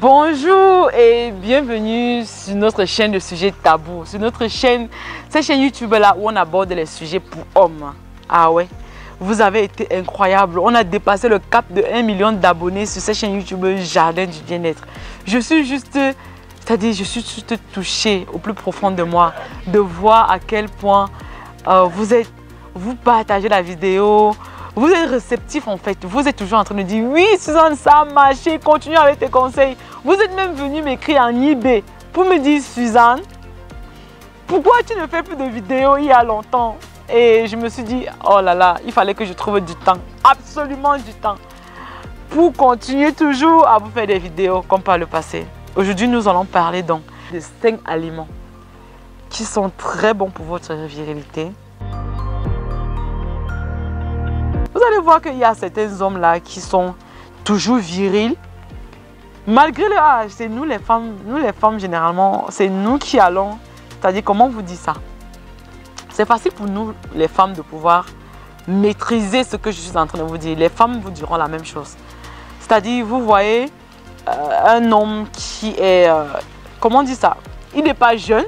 Bonjour et bienvenue sur notre chaîne de sujets tabous. Sur notre chaîne, cette chaîne YouTube là où on aborde les sujets pour hommes. Ah ouais, vous avez été incroyable. On a dépassé le cap de 1 million d'abonnés sur cette chaîne YouTube Jardin du bien-être. Je suis juste touchée au plus profond de moi de voir à quel point vous partagez la vidéo. Vous êtes réceptif en fait, vous êtes toujours en train de dire oui Suzanne, ça a marché, continue avec tes conseils. Vous êtes même venu m'écrire en eBay pour me dire Suzanne, pourquoi tu ne fais plus de vidéos il y a longtemps? Et je me suis dit oh là là, il fallait que je trouve du temps, absolument du temps, pour continuer toujours à vous faire des vidéos comme par le passé. Aujourd'hui nous allons parler donc de 5 aliments qui sont très bons pour votre virilité. Vous allez voir qu'il y a certains hommes là qui sont toujours virils. Malgré leur âge, c'est nous les femmes généralement, c'est nous qui allons, c'est-à-dire comment vous dit ça? C'est facile pour nous les femmes de pouvoir maîtriser ce que je suis en train de vous dire. Les femmes vous diront la même chose. C'est-à-dire vous voyez un homme qui est, comment on dit ça? Il n'est pas jeune.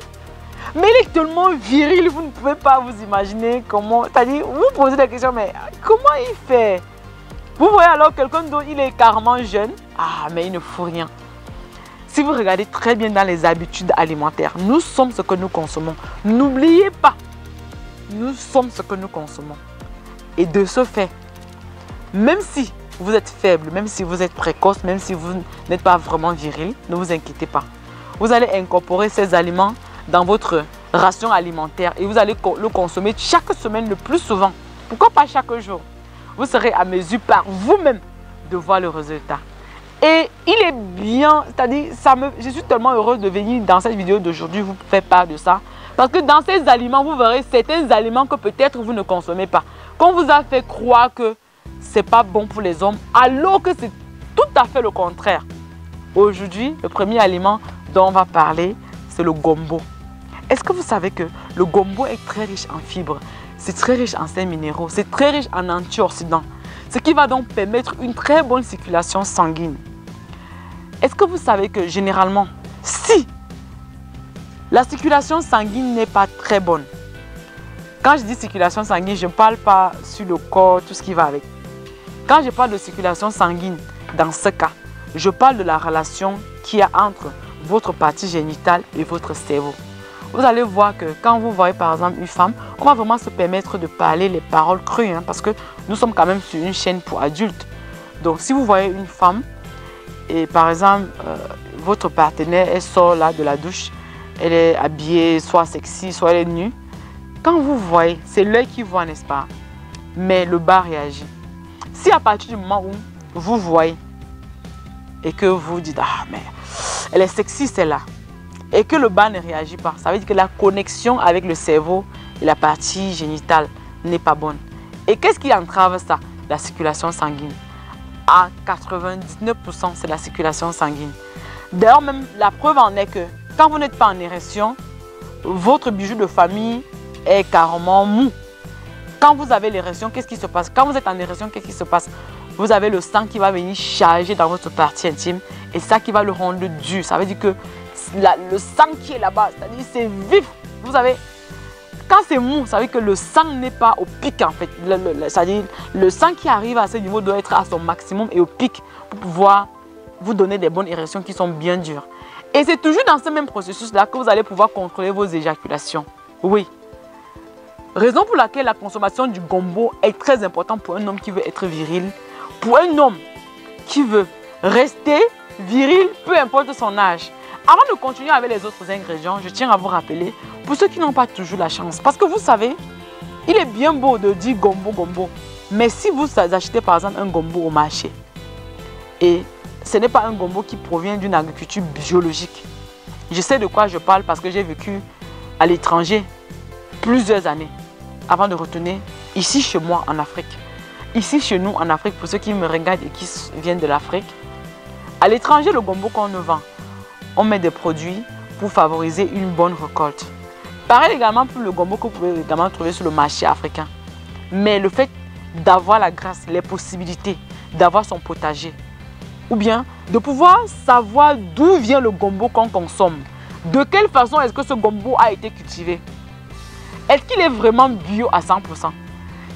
Mais il est tellement viril, vous ne pouvez pas vous imaginer comment... C'est-à-dire, vous posez des questions, mais comment il fait? Vous voyez alors quelqu'un d'autre, il est carrément jeune. Ah, mais il ne faut rien. Si vous regardez très bien dans les habitudes alimentaires, nous sommes ce que nous consommons. N'oubliez pas, nous sommes ce que nous consommons. Et de ce fait, même si vous êtes faible, même si vous êtes précoce, même si vous n'êtes pas vraiment viril, ne vous inquiétez pas. Vous allez incorporer ces aliments dans votre ration alimentaire et vous allez le consommer chaque semaine le plus souvent. Pourquoi pas chaque jour? Vous serez à mesure par vous-même de voir le résultat. Et il est bien, c'est-à-dire, je suis tellement heureuse de venir dans cette vidéo d'aujourd'hui vous faire part de ça. Parce que dans ces aliments, vous verrez certains aliments que peut-être vous ne consommez pas. Qu'on vous a fait croire que ce n'est pas bon pour les hommes, alors que c'est tout à fait le contraire. Aujourd'hui, le premier aliment dont on va parler, c'est le gombo. Est-ce que vous savez que le gombo est très riche en fibres, c'est très riche en sels minéraux, c'est très riche en antioxydants, ce qui va donc permettre une très bonne circulation sanguine. Est-ce que vous savez que généralement, si la circulation sanguine n'est pas très bonne, quand je dis circulation sanguine, je ne parle pas sur le corps, tout ce qui va avec. Quand je parle de circulation sanguine, dans ce cas, je parle de la relation qu'il y a entre votre partie génitale et votre cerveau. Vous allez voir que quand vous voyez par exemple une femme, on va vraiment se permettre de parler les paroles crues, hein, parce que nous sommes quand même sur une chaîne pour adultes. Donc si vous voyez une femme et par exemple votre partenaire, elle sort là de la douche, elle est habillée soit sexy, soit elle est nue. Quand vous voyez, c'est l'œil qui voit, n'est-ce pas? Mais le bas réagit. Si à partir du moment où vous voyez et que vous dites ah mais elle est sexy celle-là, et que le bas ne réagit pas, ça veut dire que la connexion avec le cerveau et la partie génitale n'est pas bonne. Et qu'est-ce qui entrave ça? La circulation sanguine. À 99%, c'est la circulation sanguine. D'ailleurs, même la preuve en est que quand vous n'êtes pas en érection, votre bijou de famille est carrément mou. Quand vous avez l'érection, qu'est-ce qui se passe? Quand vous êtes en érection, qu'est-ce qui se passe? Vous avez le sang qui va venir charger dans votre partie intime et ça qui va le rendre dur. Ça veut dire que le sang qui est là-bas, c'est-à-dire c'est vif. Vous savez, quand c'est mou, ça veut dire que le sang n'est pas au pic en fait. C'est-à-dire le sang qui arrive à ce niveau doit être à son maximum et au pic pour pouvoir vous donner des bonnes érections qui sont bien dures. Et c'est toujours dans ce même processus-là que vous allez pouvoir contrôler vos éjaculations. Oui. Raison pour laquelle la consommation du gombo est très importante pour un homme qui veut être viril. Pour un homme qui veut rester viril, peu importe son âge. Avant de continuer avec les autres ingrédients, je tiens à vous rappeler, pour ceux qui n'ont pas toujours la chance, parce que vous savez, il est bien beau de dire gombo, gombo, mais si vous achetez par exemple un gombo au marché, et ce n'est pas un gombo qui provient d'une agriculture biologique, je sais de quoi je parle parce que j'ai vécu à l'étranger plusieurs années avant de retourner ici chez moi en Afrique. Ici chez nous en Afrique, pour ceux qui me regardent et qui viennent de l'Afrique, à l'étranger, le gombo qu'on nous vend, on met des produits pour favoriser une bonne récolte. Pareil également pour le gombo que vous pouvez également trouver sur le marché africain. Mais le fait d'avoir la grâce, les possibilités d'avoir son potager, ou bien de pouvoir savoir d'où vient le gombo qu'on consomme. De quelle façon est-ce que ce gombo a été cultivé? Est-ce qu'il est vraiment bio à 100%?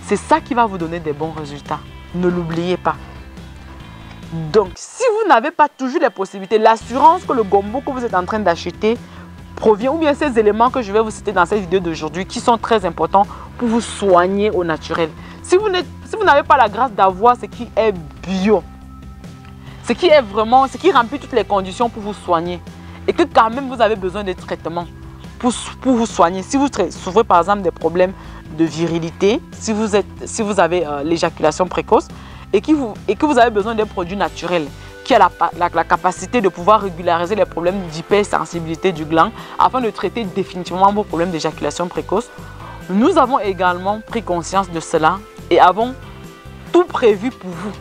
C'est ça qui va vous donner des bons résultats. Ne l'oubliez pas. Donc, si vous n'avez pas toujours les possibilités, l'assurance que le gombo que vous êtes en train d'acheter provient, ou bien ces éléments que je vais vous citer dans cette vidéo d'aujourd'hui qui sont très importants pour vous soigner au naturel. Si vous n'avez pas la grâce d'avoir ce qui est bio, ce qui est vraiment, ce qui remplit toutes les conditions pour vous soigner, et que quand même vous avez besoin de traitements pour vous soigner. Si vous souffrez par exemple des problèmes de virilité, si vous avez l'éjaculation précoce et que vous avez besoin d'un produit naturel qui a la capacité de pouvoir régulariser les problèmes d'hypersensibilité du gland afin de traiter définitivement vos problèmes d'éjaculation précoce, nous avons également pris conscience de cela et avons tout prévu pour vous.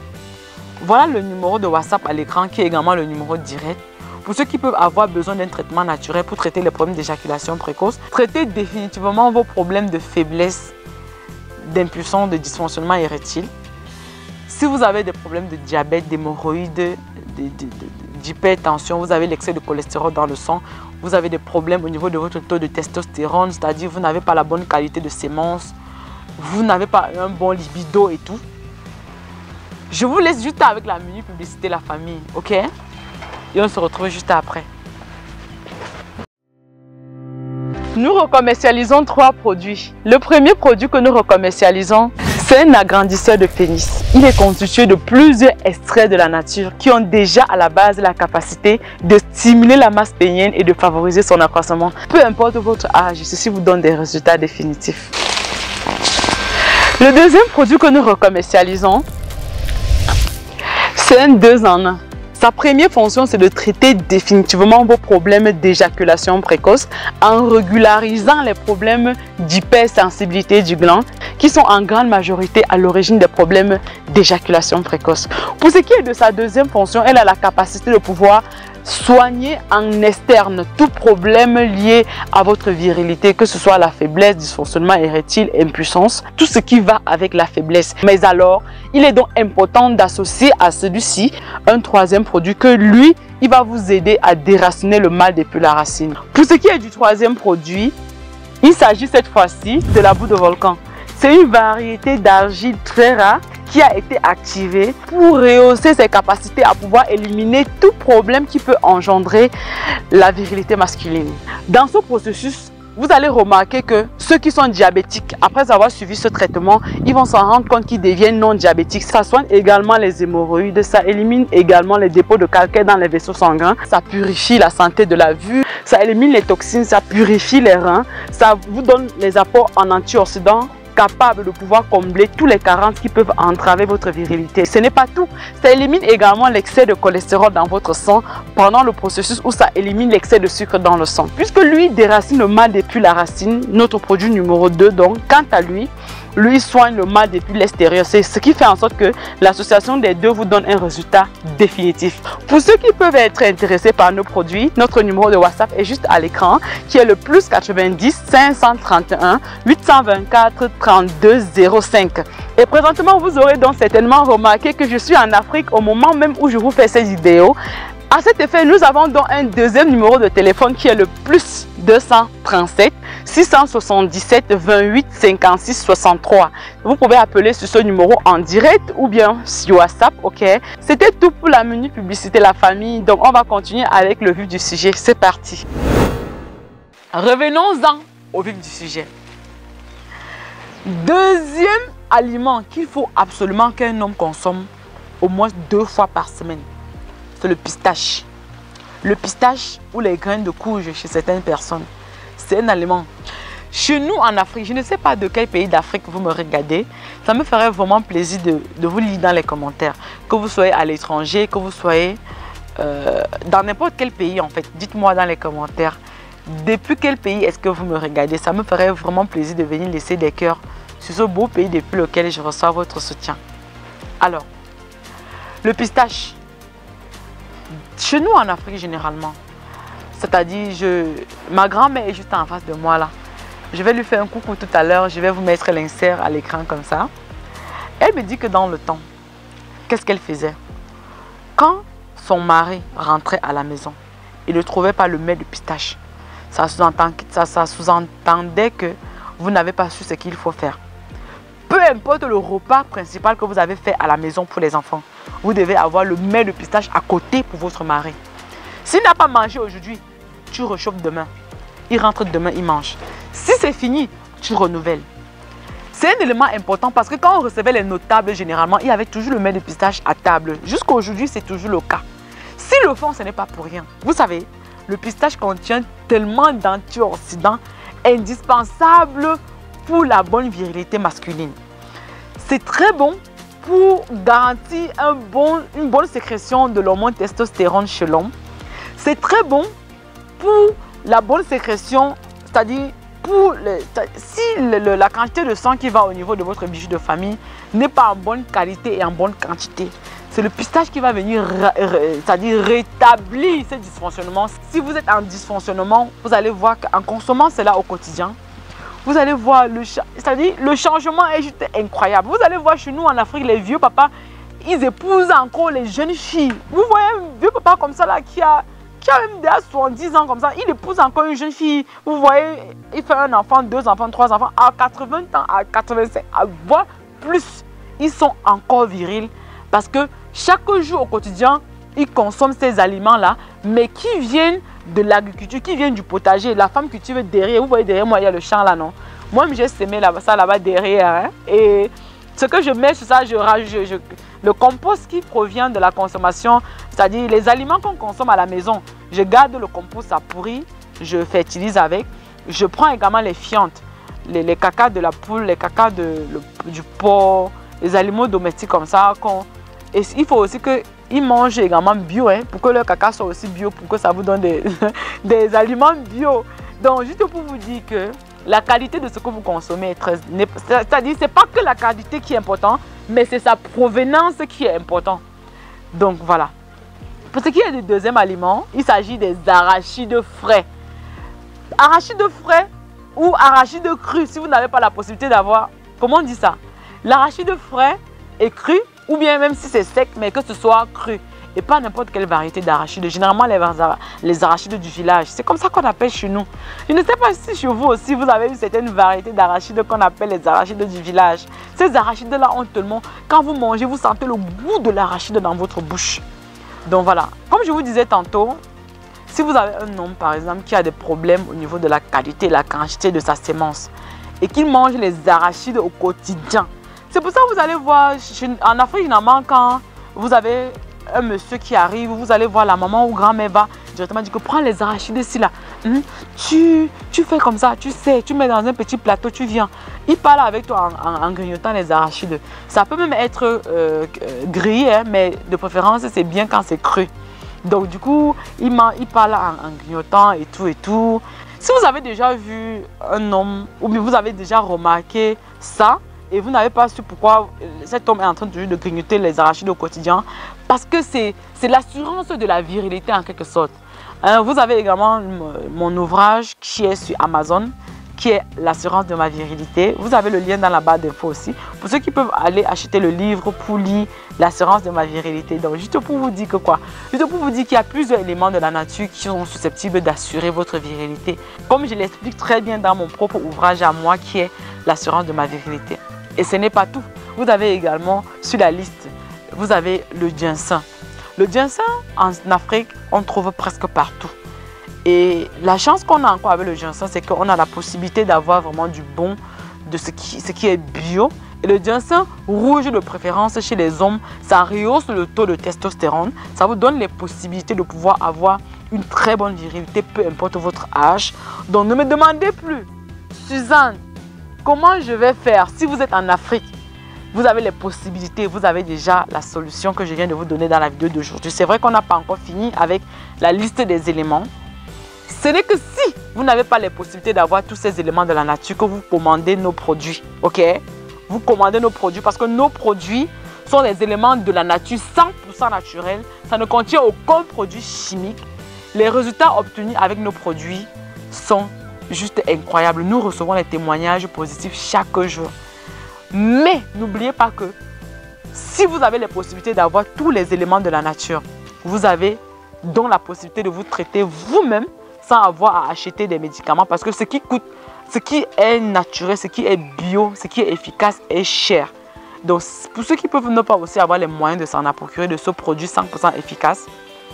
Voilà le numéro de WhatsApp à l'écran qui est également le numéro direct. Pour ceux qui peuvent avoir besoin d'un traitement naturel pour traiter les problèmes d'éjaculation précoce, traiter définitivement vos problèmes de faiblesse, d'impuissance, de dysfonctionnement érectile. Si vous avez des problèmes de diabète, d'hémorroïdes, d'hypertension, vous avez l'excès de cholestérol dans le sang, vous avez des problèmes au niveau de votre taux de testostérone, c'est-à-dire vous n'avez pas la bonne qualité de sémence, vous n'avez pas un bon libido et tout. Je vous laisse juste avec la mini publicité La Famille, ok? Et on se retrouve juste après. Nous recommercialisons 3 produits. Le premier produit que nous recommercialisons, c'est un agrandisseur de pénis. Il est constitué de plusieurs extraits de la nature qui ont déjà à la base la capacité de stimuler la masse pénienne et de favoriser son accroissement. Peu importe votre âge, ceci vous donne des résultats définitifs. Le deuxième produit que nous recommercialisons, c'est un 2 en 1. Sa première fonction, c'est de traiter définitivement vos problèmes d'éjaculation précoce en régularisant les problèmes d'hypersensibilité du gland qui sont en grande majorité à l'origine des problèmes d'éjaculation précoce. Pour ce qui est de sa deuxième fonction, elle a la capacité de pouvoir soigner en externe tout problème lié à votre virilité, que ce soit la faiblesse, dysfonctionnement érectile, impuissance, tout ce qui va avec la faiblesse. Mais alors, il est donc important d'associer à celui-ci un troisième produit que lui, il va vous aider à déraciner le mal depuis la racine. Pour ce qui est du troisième produit, il s'agit cette fois-ci de la boue de volcan. C'est une variété d'argile très rare qui a été activée pour rehausser ses capacités à pouvoir éliminer tout problème qui peut engendrer la virilité masculine. Dans ce processus, vous allez remarquer que ceux qui sont diabétiques, après avoir suivi ce traitement, ils vont s'en rendre compte qu'ils deviennent non diabétiques. Ça soigne également les hémorroïdes, ça élimine également les dépôts de calcaire dans les vaisseaux sanguins, ça purifie la santé de la vue, ça élimine les toxines, ça purifie les reins, ça vous donne les apports en antioxydants capable de pouvoir combler tous les carences qui peuvent entraver votre virilité. Ce n'est pas tout. Ça élimine également l'excès de cholestérol dans votre sang pendant le processus où ça élimine l'excès de sucre dans le sang. Puisque lui déracine le mal depuis la racine, notre produit numéro 2, donc, quant à lui soigne le mal depuis l'extérieur. C'est ce qui fait en sorte que l'association des deux vous donne un résultat définitif. Pour ceux qui peuvent être intéressés par nos produits, notre numéro de WhatsApp est juste à l'écran, qui est le plus 90 531 824 32 05. Et présentement, vous aurez donc certainement remarqué que je suis en Afrique au moment même où je vous fais cette vidéo. À cet effet, nous avons donc un deuxième numéro de téléphone qui est le plus 237 677 28 56 63. Vous pouvez appeler sur ce numéro en direct ou bien sur WhatsApp, ok? C'était tout pour la mini publicité La Famille. Donc, on va continuer avec le vif du sujet. C'est parti. Revenons-en au vif du sujet. Deuxième aliment qu'il faut absolument qu'un homme consomme au moins 2 fois par semaine, c'est le pistache. Le pistache ou les graines de courge chez certaines personnes, c'est un aliment. Chez nous en Afrique, je ne sais pas de quel pays d'Afrique vous me regardez, ça me ferait vraiment plaisir de vous lire dans les commentaires. Que vous soyez à l'étranger, que vous soyez dans n'importe quel pays en fait. Dites-moi dans les commentaires, depuis quel pays est-ce que vous me regardez. Ça me ferait vraiment plaisir de venir laisser des cœurs sur ce beau pays depuis lequel je reçois votre soutien. Alors, le pistache. Chez nous en Afrique généralement, c'est-à-dire ma grand-mère est juste en face de moi là. Je vais lui faire un coucou tout à l'heure, je vais vous mettre l'insert à l'écran comme ça. Elle me dit que dans le temps, qu'est-ce qu'elle faisait? Quand son mari rentrait à la maison, il ne trouvait pas le mets de pistache. Ça sous-entendait que vous n'avez pas su ce qu'il faut faire. Peu importe le repas principal que vous avez fait à la maison pour les enfants, vous devez avoir le mets de pistache à côté pour votre mari. S'il n'a pas mangé aujourd'hui, tu réchauffes demain. Il rentre demain, il mange. Si c'est fini, tu renouvelles. C'est un élément important parce que quand on recevait les notables, généralement, il y avait toujours le mets de pistache à table. Jusqu'à aujourd'hui, c'est toujours le cas. Si le font, ce n'est pas pour rien. Vous savez, le pistache contient tellement d'antioxydants indispensables pour la bonne virilité masculine. C'est très bon pour garantir une bonne sécrétion de l'hormone testostérone chez l'homme. C'est très bon pour la bonne sécrétion, c'est-à-dire si la quantité de sang qui va au niveau de votre bijou de famille n'est pas en bonne qualité et en bonne quantité, c'est le pistache qui va venir c'est-à-dire rétablir ce dysfonctionnement. Si vous êtes en dysfonctionnement, vous allez voir qu'en consommant cela au quotidien, vous allez voir, c'est-à-dire le changement est juste incroyable. Vous allez voir chez nous en Afrique, les vieux papas, ils épousent encore les jeunes filles. Vous voyez un vieux papa comme ça là qui a même déjà 70 ans comme ça, il épouse encore une jeune fille. Vous voyez, il fait un enfant, 2 enfants, 3 enfants, à 80 ans, à 85, à voire plus. Ils sont encore virils parce que chaque jour au quotidien, ils consomment ces aliments-là, mais qui viennent de l'agriculture, qui viennent du potager. La femme cultive derrière. Vous voyez derrière moi, il y a le champ là, non? Moi, j'ai semé ça là-bas derrière. Hein? Et ce que je mets sur ça, le compost qui provient de la consommation, c'est-à-dire les aliments qu'on consomme à la maison, je garde le compost à pourri, je fertilise avec. Je prends également les fientes, les cacas de la poule, les cacas du porc, les animaux domestiques comme ça. Et il faut aussi qu'ils mangent également bio, hein, pour que le caca soit aussi bio, pour que ça vous donne des aliments bio. Donc, juste pour vous dire que la qualité de ce que vous consommez est très... C'est-à-dire, ce n'est pas que la qualité qui est importante, mais c'est sa provenance qui est importante. Donc, voilà. Pour ce qui est du deuxième aliment, il s'agit des arachides frais. Arachides frais ou arachides crus, si vous n'avez pas la possibilité d'avoir... Comment on dit ça? L'arachide frais est cru, ou bien même si c'est sec, mais que ce soit cru. Et pas n'importe quelle variété d'arachides. Généralement, les arachides du village. C'est comme ça qu'on appelle chez nous. Je ne sais pas si chez vous aussi, vous avez eu certaines variétés d'arachides qu'on appelle les arachides du village. Ces arachides-là ont tellement... Quand vous mangez, vous sentez le goût de l'arachide dans votre bouche. Donc voilà. Comme je vous disais tantôt, si vous avez un homme, par exemple, qui a des problèmes au niveau de la qualité et la quantité de sa sémence et qu'il mange les arachides au quotidien, c'est pour ça que vous allez voir, en Afrique, généralement, quand vous avez un monsieur qui arrive, vous allez voir la maman ou grand-mère va directement dire que prends les arachides ici là. Tu fais comme ça, tu sais, tu mets dans un petit plateau, tu viens. Il parle avec toi en grignotant les arachides. Ça peut même être grillé, hein, mais de préférence, c'est bien quand c'est cru. Donc du coup, il parle en grignotant et tout et tout. Si vous avez déjà vu un homme, ou bien vous avez déjà remarqué ça, et vous n'avez pas su pourquoi cet homme est en train de grignoter les arachides au quotidien, parce que c'est l'assurance de la virilité en quelque sorte. Vous avez également mon ouvrage qui est sur Amazon, qui est l'assurance de ma virilité. Vous avez le lien dans la barre d'infos aussi. Pour ceux qui peuvent aller acheter le livre pour lire l'assurance de ma virilité. Donc juste pour vous dire que quoi? Juste pour vous dire qu'il y a plusieurs éléments de la nature qui sont susceptibles d'assurer votre virilité. Comme je l'explique très bien dans mon propre ouvrage à moi qui est l'assurance de ma virilité. Et ce n'est pas tout. Vous avez également sur la liste, vous avez le ginseng. Le ginseng en Afrique, on trouve presque partout. Et la chance qu'on a encore avec le ginseng, c'est qu'on a la possibilité d'avoir vraiment du bon, de ce qui est bio. Et le ginseng rouge de préférence chez les hommes, ça rehausse le taux de testostérone. Ça vous donne les possibilités de pouvoir avoir une très bonne virilité, peu importe votre âge. Donc ne me demandez plus, Suzanne, comment je vais faire? Si vous êtes en Afrique, vous avez les possibilités, vous avez déjà la solution que je viens de vous donner dans la vidéo d'aujourd'hui. C'est vrai qu'on n'a pas encore fini avec la liste des éléments. Ce n'est que si vous n'avez pas les possibilités d'avoir tous ces éléments de la nature que vous commandez nos produits. Ok? Vous commandez nos produits parce que nos produits sont des éléments de la nature 100% naturels. Ça ne contient aucun produit chimique. Les résultats obtenus avec nos produits sont juste incroyables. Nous recevons les témoignages positifs chaque jour. Mais n'oubliez pas que si vous avez les possibilités d'avoir tous les éléments de la nature, vous avez donc la possibilité de vous traiter vous-même sans avoir à acheter des médicaments parce que ce qui coûte, ce qui est naturel, ce qui est bio, ce qui est efficace est cher. Donc, pour ceux qui peuvent ne pas aussi avoir les moyens de s'en procurer de ce produit 100% efficace,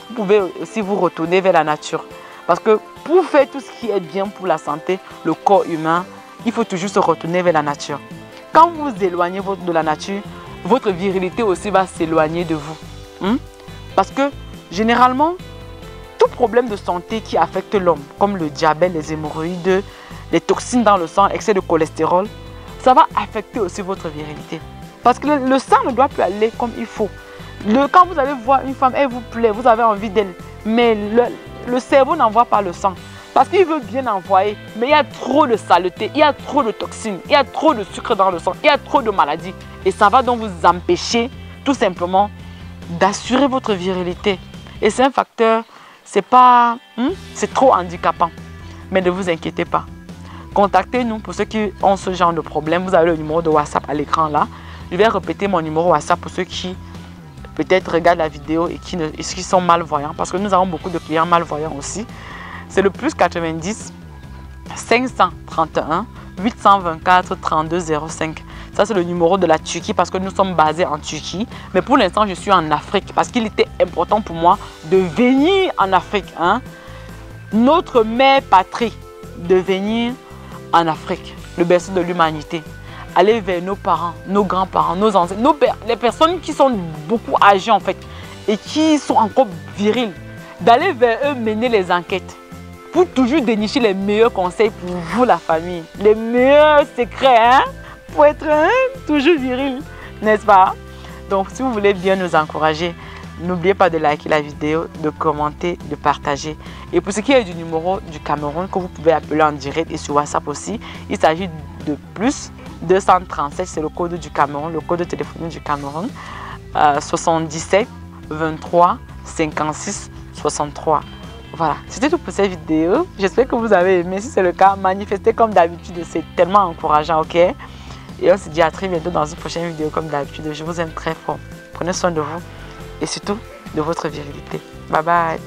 vous pouvez aussi vous retourner vers la nature. Parce que pour faire tout ce qui est bien pour la santé, le corps humain, il faut toujours se retourner vers la nature. Quand vous vous éloignez de la nature, votre virilité aussi va s'éloigner de vous. Parce que généralement, tout problème de santé qui affecte l'homme, comme le diabète, les hémorroïdes, les toxines dans le sang, excès de cholestérol, ça va affecter aussi votre virilité. Parce que le sang ne doit plus aller comme il faut. Quand vous allez voir une femme, elle vous plaît, vous avez envie d'elle, mais le cerveau n'envoie pas le sang. Parce qu'il veut bien envoyer, mais il y a trop de saleté, il y a trop de toxines, il y a trop de sucre dans le sang, il y a trop de maladies. Et ça va donc vous empêcher tout simplement d'assurer votre virilité. Et c'est un facteur, c'est trop handicapant. Mais ne vous inquiétez pas. Contactez-nous pour ceux qui ont ce genre de problème. Vous avez le numéro de WhatsApp à l'écran là. Je vais répéter mon numéro WhatsApp pour ceux qui peut-être regardent la vidéo et qui sont malvoyants. Parce que nous avons beaucoup de clients malvoyants aussi. C'est le +90 531 824 32 05. Ça, c'est le numéro de la Turquie parce que nous sommes basés en Turquie. Mais pour l'instant, je suis en Afrique parce qu'il était important pour moi de venir en Afrique. Notre mère patrie, de venir en Afrique, le berceau de l'humanité. Aller vers nos parents, nos grands-parents, nos ancêtres, les personnes qui sont beaucoup âgées en fait et qui sont encore viriles. D'aller vers eux mener les enquêtes pour toujours dénicher les meilleurs conseils pour vous, la famille. Les meilleurs secrets, pour être toujours viril, n'est-ce pas? Donc, si vous voulez bien nous encourager, n'oubliez pas de liker la vidéo, de commenter, de partager. Et pour ce qui est du numéro du Cameroun, que vous pouvez appeler en direct et sur WhatsApp aussi, il s'agit de +237, c'est le code du Cameroun, le code de téléphonie du Cameroun, 77 23 56 63. Voilà, c'était tout pour cette vidéo. J'espère que vous avez aimé. Si c'est le cas, manifestez comme d'habitude, c'est tellement encourageant, ok? Et on se dit à très bientôt dans une prochaine vidéo comme d'habitude. Je vous aime très fort. Prenez soin de vous et surtout de votre virilité. Bye bye.